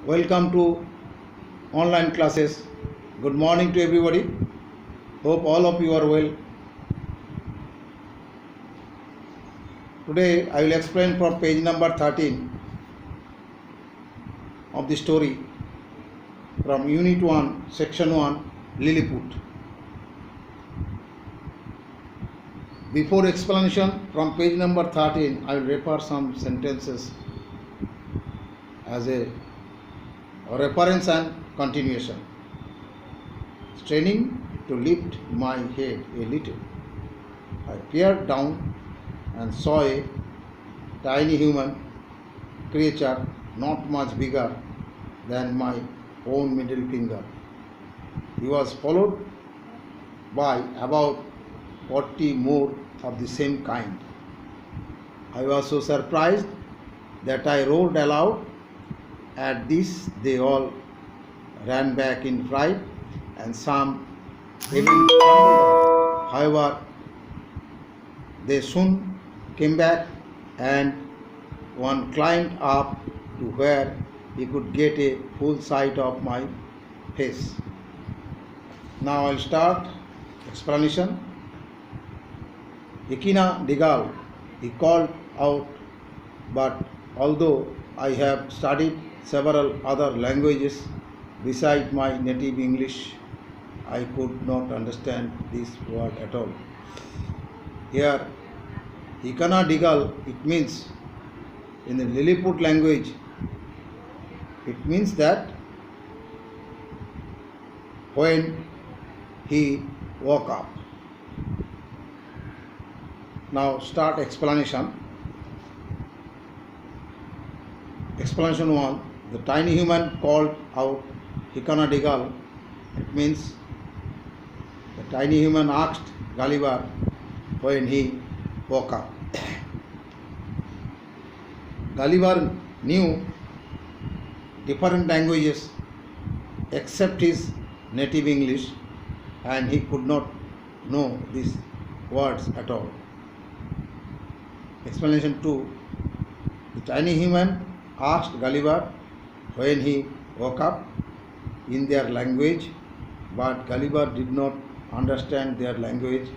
Welcome to online classes. Good morning to everybody. Hope all of you are well. Today I will explain from page number 13 of the story from Unit 1, Section 1, Lilliput. Before explanation from page number 13, I will refer some sentences as a reference and continuation. Straining to lift my head a little, I peered down and saw a tiny human creature not much bigger than my own middle finger. He was followed by about 40 more of the same kind. I was so surprised that I roared aloud. At this, they all ran back in fright, and some even stumbled. However, they soon came back, and one climbed up to where he could get a full sight of my face. Now I'll start explanation. Ikina Digal, he called out, but although I have studied several other languages besides my native English, I could not understand this word at all. Here, Ikana Digal, it means in the Lilliput language, it means that when he woke up. Now start explanation. Explanation 1. The tiny human called out Ikana Digal. It means the tiny human asked Gulliver when he woke up. Gulliver knew different languages except his native English, and he could not know these words at all. Explanation 2. The tiny human asked Gulliver when he woke up in their language, but Gulliver did not understand their language.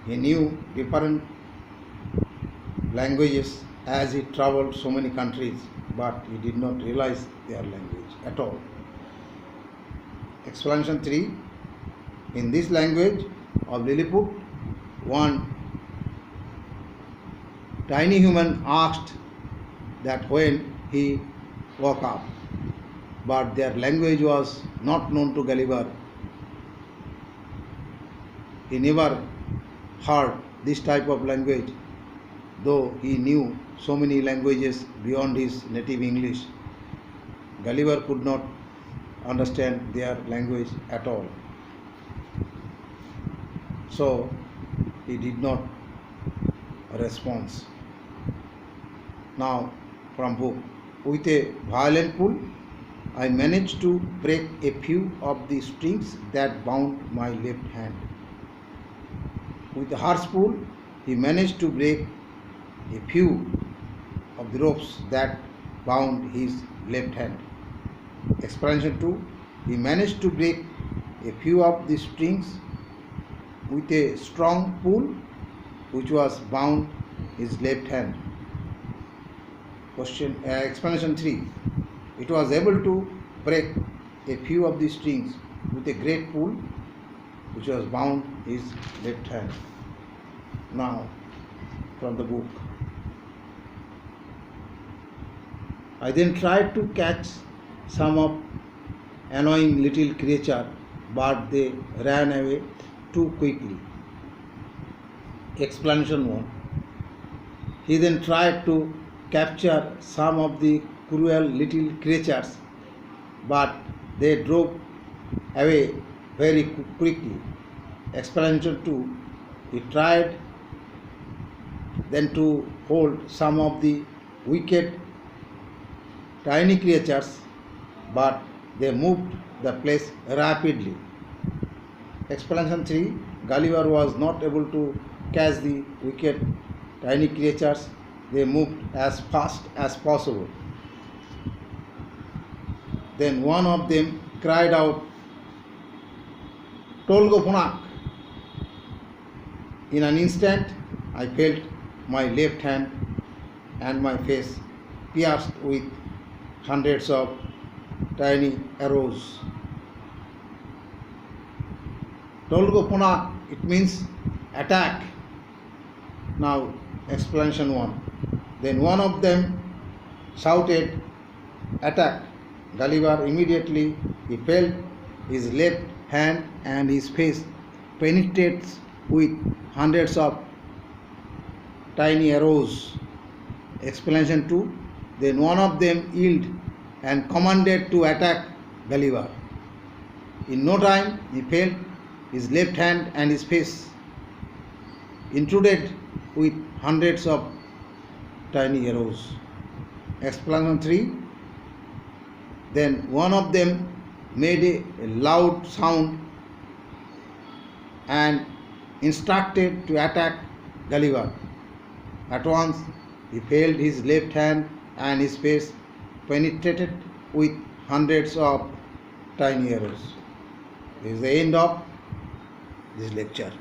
He knew different languages as he traveled so many countries, but he did not realize their language at all. Explanation 3. In this language of Lilliput, one tiny human asked that when he woke up, but their language was not known to Gulliver. He never heard this type of language, though he knew so many languages beyond his native English. Gulliver could not understand their language at all. So he did not respond. Now from book. With a violent pull, I managed to break a few of the strings that bound my left hand. With a harsh pull, he managed to break a few of the ropes that bound his left hand. Explanation 2. He managed to break a few of the strings with a strong pull which was bound his left hand. Explanation 3. It was able to break a few of the strings with a great pull which was bound his left hand. Now from the book. I then tried to catch some of annoying little creature, but they ran away too quickly. Explanation 1. He then tried to capture some of the cruel little creatures, but they drove away very quickly. Explanation 2. He tried then to hold some of the wicked tiny creatures, but they moved the place rapidly. Explanation 3. Gulliver was not able to catch the wicked tiny creatures. They moved as fast as possible. Then one of them cried out, Tolgo Punak. In an instant, I felt my left hand and my face pierced with hundreds of tiny arrows. Tolgo Punak, it means attack. Now, explanation 1. Then one of them shouted, attack. Gulliver immediately he felt his left hand and his face penetrates with hundreds of tiny arrows. Explanation 2. Then one of them yielded and commanded to attack Gulliver. In no time he felt his left hand and his face intruded with hundreds of tiny arrows. Explanation 3. Then one of them made a loud sound and instructed to attack Gulliver. At once he felt his left hand and his face penetrated with hundreds of tiny arrows. This is the end of this lecture.